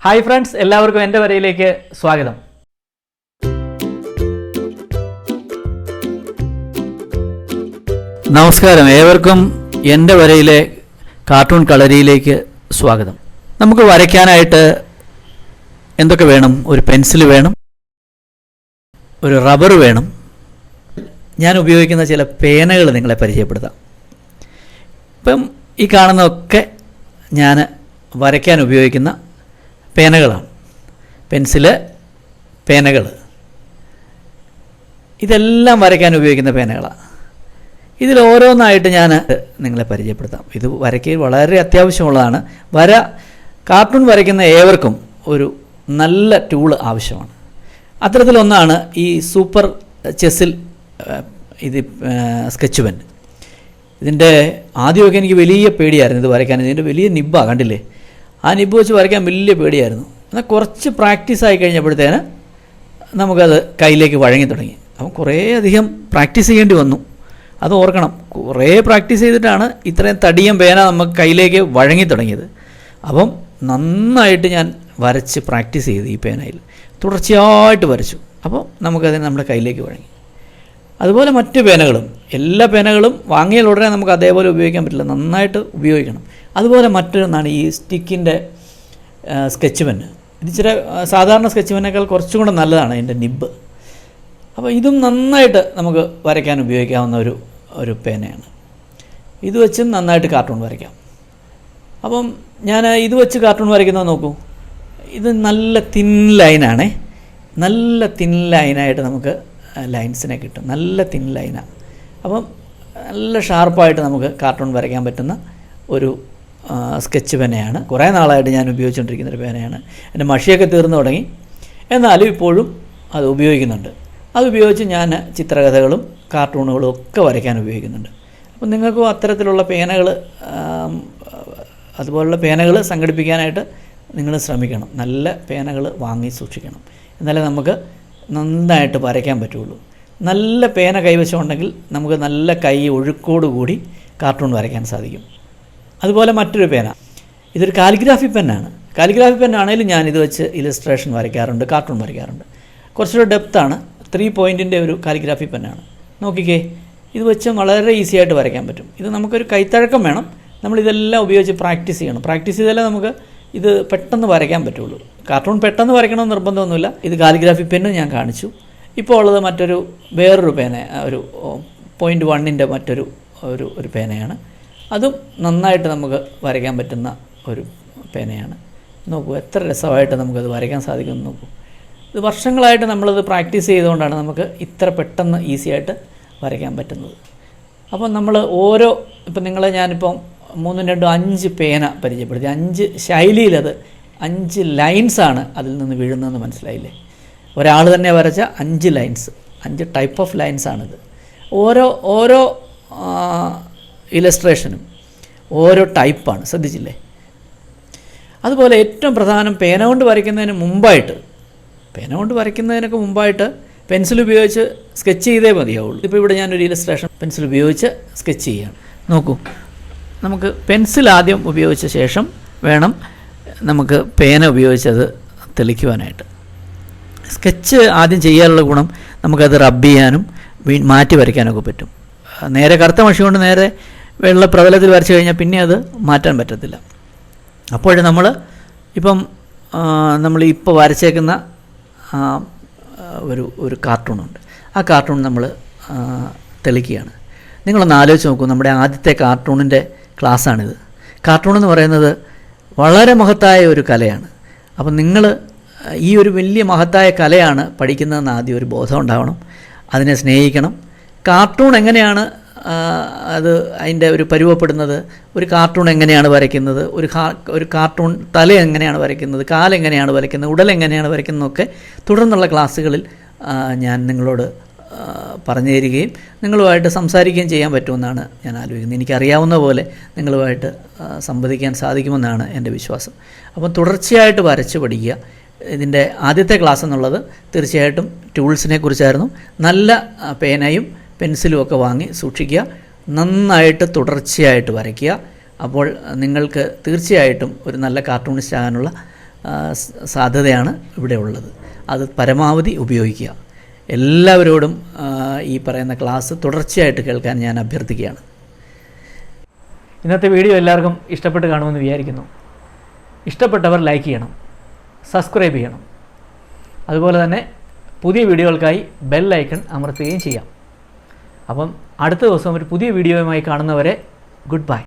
Hi friends, എല്ലാവർക്കും എൻ്റെ വരയിലേക്ക് സ്വാഗതം. നമസ്കാരം, ഏവർക്കും എൻ്റെ വരയിലെ കാർട്ടൂൺ കളരിയിലേക്ക് സ്വാഗതം. നമുക്ക് വരയ്ക്കാനായിട്ട് എന്തൊക്കെ വേണം? ഒരു പെൻസിൽ വേണം, ഒരു റബ്ബർ വേണം. ഞാൻ ഉപയോഗിക്കുന്ന ചില പേനകൾ നിങ്ങളെ പരിചയപ്പെടുത്താം. ഇപ്പം ഈ കാണുന്നതൊക്കെ ഞാൻ വരയ്ക്കാൻ ഉപയോഗിക്കുന്ന പേനകളാണ്. പെൻസില്, പേനകൾ, ഇതെല്ലാം വരയ്ക്കാൻ ഉപയോഗിക്കുന്ന പേനകളാണ്. ഇതിൽ ഓരോന്നായിട്ട് ഞാൻ നിങ്ങളെ പരിചയപ്പെടുത്താം. ഇത് വരയ്ക്കൽ വളരെ അത്യാവശ്യമുള്ളതാണ്. കാർട്ടൂൺ വരയ്ക്കുന്ന ഏവർക്കും ഒരു നല്ല ടൂള് ആവശ്യമാണ്. അത്തരത്തിലൊന്നാണ് ഈ സൂപ്പർ ചെസ്സിൽ സ്കെച്ച് പെൻ. ഇതിൻ്റെ ആദ്യമൊക്കെ എനിക്ക് വലിയ പേടിയായിരുന്നു ഇത് വരയ്ക്കാൻ. ഇതിൻ്റെ വലിയ നിബ്ബാണ്, കണ്ടില്ലേ? ആ നിബ്ബ് വെച്ച് വരയ്ക്കാൻ വലിയ പേടിയായിരുന്നു. എന്നാൽ കുറച്ച് പ്രാക്ടീസ് ആയി കഴിഞ്ഞപ്പോഴത്തേന് നമുക്കത് കയ്യിലേക്ക് വഴങ്ങി തുടങ്ങി. അപ്പം കുറേ അധികം പ്രാക്ടീസ് ചെയ്യേണ്ടി വന്നു. അത് ഓർക്കണം, കുറേ പ്രാക്ടീസ് ചെയ്തിട്ടാണ് ഇത്രയും തടിയും പേന നമുക്ക് കയ്യിലേക്ക് വഴങ്ങി തുടങ്ങിയത്. അപ്പം നന്നായിട്ട് ഞാൻ വരച്ച് പ്രാക്ടീസ് ചെയ്തു. ഈ പേനയിൽ തുടർച്ചയായിട്ട് വരച്ചു. അപ്പോൾ നമുക്കതിന് നമ്മുടെ കയ്യിലേക്ക് വഴങ്ങി. അതുപോലെ മറ്റ് പേനകളും, എല്ലാ പേനകളും വാങ്ങിയാൽ ഉടനെ നമുക്ക് അതേപോലെ ഉപയോഗിക്കാൻ പറ്റില്ല, നന്നായിട്ട് ഉപയോഗിക്കണം. അതുപോലെ മറ്റൊന്നാണ് ഈ സ്റ്റിക്കിൻ്റെ സ്കെച്ച് പെന്ന്. ഇത് ഇച്ചിരി സാധാരണ സ്കെച്ച് പെന്നേക്കാൾ കുറച്ചും കൂടെ നല്ലതാണ് ഇതിൻ്റെ നിബ്ബ്. അപ്പോൾ ഇതും നന്നായിട്ട് നമുക്ക് വരയ്ക്കാൻ ഉപയോഗിക്കാവുന്ന ഒരു പേനയാണ്. ഇത് വെച്ച് നന്നായിട്ട് കാർട്ടൂൺ വരയ്ക്കാം. അപ്പം ഞാൻ ഇത് വെച്ച് കാർട്ടൂൺ വരയ്ക്കുന്നത് നോക്കൂ. ഇത് നല്ല തിൻ ലൈനാണേ. നല്ല തിൻ ലൈനായിട്ട് നമുക്ക് ലൈൻസിനെ കിട്ടും. നല്ല തിൻ ലൈനാണ്. അപ്പം നല്ല ഷാർപ്പായിട്ട് നമുക്ക് കാർട്ടൂൺ വരയ്ക്കാൻ പറ്റുന്ന ഒരു സ്കെച്ച് പേനയാണ്. കുറേ നാളായിട്ട് ഞാൻ ഉപയോഗിച്ചുകൊണ്ടിരിക്കുന്നൊരു പേനയാണ്. എൻ്റെ മഷിയൊക്കെ തീർന്നു തുടങ്ങി, എന്നാലും ഇപ്പോഴും അത് ഉപയോഗിക്കുന്നുണ്ട്. അത് ഉപയോഗിച്ച് ഞാൻ ചിത്രകഥകളും കാർട്ടൂണുകളും ഒക്കെ വരയ്ക്കാൻ ഉപയോഗിക്കുന്നുണ്ട്. അപ്പം നിങ്ങൾക്കും അത്തരത്തിലുള്ള പേനകൾ, അതുപോലുള്ള പേനകൾ സംഘടിപ്പിക്കാനായിട്ട് നിങ്ങൾ ശ്രമിക്കണം. നല്ല പേനകൾ വാങ്ങി സൂക്ഷിക്കണം. എന്നാലേ നമുക്ക് നന്നായിട്ട് വരയ്ക്കാൻ പറ്റുള്ളൂ. നല്ല പേന കൈവശമുണ്ടെങ്കിൽ നമുക്ക് നല്ല കൈ ഒഴുക്കോടുകൂടി കാർട്ടൂൺ വരയ്ക്കാൻ സാധിക്കും. അതുപോലെ മറ്റൊരു പേന, ഇതൊരു കാലിഗ്രാഫി പെന്നാണ്. കാലിഗ്രാഫി പെന്നാണെങ്കിലും ഞാനിത് വെച്ച് ഇലസ്ട്രേഷൻ വരയ്ക്കാറുണ്ട്, കാർട്ടൂൺ വരയ്ക്കാറുണ്ട്. കുറച്ചുകൂടെ ഡെപ്താണ്. 3 പോയിൻറ്റിൻ്റെ ഒരു കാലിഗ്രാഫി പെന്നാണ്. നോക്കിക്കേ, ഇത് വെച്ച് വളരെ ഈസി ആയിട്ട് വരയ്ക്കാൻ പറ്റും. ഇത് നമുക്കൊരു കൈത്തഴക്കം വേണം. നമ്മളിതെല്ലാം ഉപയോഗിച്ച് പ്രാക്ടീസ് ചെയ്യണം. പ്രാക്ടീസ് ചെയ്താലേ നമുക്ക് ഇത് പെട്ടെന്ന് വരയ്ക്കാൻ പറ്റുള്ളൂ. കാർട്ടൂൺ പെട്ടെന്ന് വരയ്ക്കണമെന്ന് നിർബന്ധമൊന്നുമില്ല. ഇത് കാലിഗ്രാഫി പെന്ന് ഞാൻ കാണിച്ചു. ഇപ്പോൾ ഉള്ളത് വേറൊരു പേന, ഒരു 0.1ൻ്റെ ഒരു പേനയാണ്. അതും നന്നായിട്ട് നമുക്ക് വരയ്ക്കാൻ പറ്റുന്ന ഒരു പേനയാണ്. നോക്കൂ, എത്ര രസമായിട്ട് നമുക്കത് വരയ്ക്കാൻ സാധിക്കുമെന്ന് നോക്കൂ. ഇത് വർഷങ്ങളായിട്ട് നമ്മളത് പ്രാക്ടീസ് ചെയ്തുകൊണ്ടാണ് നമുക്ക് ഇത്ര പെട്ടെന്ന് ഈസി ആയിട്ട് വരയ്ക്കാൻ പറ്റുന്നത്. അപ്പം നമ്മൾ ഇപ്പം ഞാനിപ്പം 3, 2, 5 പേന പരിചയപ്പെടുത്തി. 5 ശൈലിയിലത് 5 ലൈൻസാണ് അതിൽ നിന്ന് വീഴുന്നതെന്ന് മനസ്സിലായില്ലേ? ഒരാൾ തന്നെ വരച്ച 5 ലൈൻസ്, 5 ടൈപ്പ് ഓഫ് ലൈൻസാണിത്. ഓരോ ഇലസ്ട്രേഷനും ഓരോ ടൈപ്പാണ്, ശ്രദ്ധിച്ചില്ലേ? അതുപോലെ ഏറ്റവും പ്രധാനം, പേന കൊണ്ട് വരയ്ക്കുന്നതിനൊക്കെ മുമ്പായിട്ട് പെൻസിൽ ഉപയോഗിച്ച് സ്കെച്ച് ചെയ്തേ മതിയാവുള്ളൂ. ഇപ്പോൾ ഇവിടെ ഞാനൊരു ഇലസ്ട്രേഷൻ പെൻസിൽ ഉപയോഗിച്ച് സ്കെച്ച് ചെയ്യുകയാണ്. നോക്കൂ, നമുക്ക് പെൻസിൽ ആദ്യം ഉപയോഗിച്ച ശേഷം വേണം നമുക്ക് പേന ഉപയോഗിച്ചത് തെളിക്കുവാനായിട്ട്. സ്കെച്ച് ആദ്യം ചെയ്യാനുള്ള ഗുണം, നമുക്കത് റബ്ബ് ചെയ്യാനും മാറ്റി വരയ്ക്കാനൊക്കെ പറ്റും. നേരെ കറുത്ത മഷി കൊണ്ട് നേരെ വെള്ള പ്രതലത്തിൽ വരച്ച് കഴിഞ്ഞാൽ പിന്നെ അത് മാറ്റാൻ പറ്റത്തില്ല. അപ്പോൾ നമ്മളിപ്പോൾ വരച്ചേക്കുന്ന ഒരു കാർട്ടൂണുണ്ട്. ആ കാർട്ടൂൺ നമ്മൾ തെളിക്കുകയാണ്. നിങ്ങളൊന്ന് ആലോചിച്ച് നോക്കൂ, നമ്മുടെ ആദ്യത്തെ കാർട്ടൂണിൻ്റെ ക്ലാസ്സാണിത്. കാർട്ടൂൺ എന്ന് പറയുന്നത് വളരെ മഹത്തായ ഒരു കലയാണ്. അപ്പം നിങ്ങൾ ഈ ഒരു വലിയ മഹത്തായ കലയാണ് പഠിക്കുന്നതെന്ന് ആദ്യം ഒരു ബോധം ഉണ്ടാവണം. അതിനെ സ്നേഹിക്കണം. കാർട്ടൂൺ എങ്ങനെയാണ് അതിൻ്റെ ഒരു പരുവപ്പെടുന്നത്, ഒരു കാർട്ടൂൺ എങ്ങനെയാണ് വരയ്ക്കുന്നത്, ഒരു കാർട്ടൂൺ തല എങ്ങനെയാണ് വരയ്ക്കുന്നത്, കാലെങ്ങനെയാണ് വരയ്ക്കുന്നത്, ഉടലെങ്ങനെയാണ് വരയ്ക്കുന്നതൊക്കെ തുടർന്നുള്ള ക്ലാസ്സുകളിൽ ഞാൻ നിങ്ങളോട് പറഞ്ഞു തരികയും നിങ്ങളുമായിട്ട് സംസാരിക്കുകയും ചെയ്യാൻ പറ്റുമെന്നാണ് ഞാൻ ആലോചിക്കുന്നത്. എനിക്കറിയാവുന്ന പോലെ നിങ്ങളുമായിട്ട് സംവദിക്കാൻ സാധിക്കുമെന്നാണ് എൻ്റെ വിശ്വാസം. അപ്പം തുടർച്ചയായിട്ട് വരച്ച് പഠിക്കുക. ഇതിൻ്റെ ആദ്യത്തെ ക്ലാസ് എന്നുള്ളത് തീർച്ചയായിട്ടും ടൂൾസിനെ കുറിച്ചായിരുന്നു. നല്ല പേനയും പെൻസിലും ഒക്കെ വാങ്ങി സൂക്ഷിക്കുക. നന്നായിട്ട് തുടർച്ചയായിട്ട് വരയ്ക്കുക. അപ്പോൾ നിങ്ങൾക്ക് തീർച്ചയായിട്ടും ഒരു നല്ല കാർട്ടൂണിസ്റ്റ് ആകാനുള്ള സാധ്യതയാണ് ഇവിടെ ഉള്ളത്. അത് പരമാവധി ഉപയോഗിക്കുക. എല്ലാവരോടും ഈ പറയുന്ന ക്ലാസ് തുടർച്ചയായിട്ട് കേൾക്കാൻ ഞാൻ അഭ്യർത്ഥിക്കുകയാണ്. ഇന്നത്തെ വീഡിയോ എല്ലാവർക്കും ഇഷ്ടപ്പെട്ട് കാണുമെന്ന് വിചാരിക്കുന്നു. ഇഷ്ടപ്പെട്ടവർ ലൈക്ക് ചെയ്യണം, സബ്സ്ക്രൈബ് ചെയ്യണം. അതുപോലെ തന്നെ പുതിയ വീഡിയോകൾക്കായി ബെൽ ഐക്കൺ അമർത്തുകയും ചെയ്യാം. അപ്പം അടുത്ത ദിവസം ഒരു പുതിയ വീഡിയോയുമായി കാണുന്നവരെ ഗുഡ് ബൈ.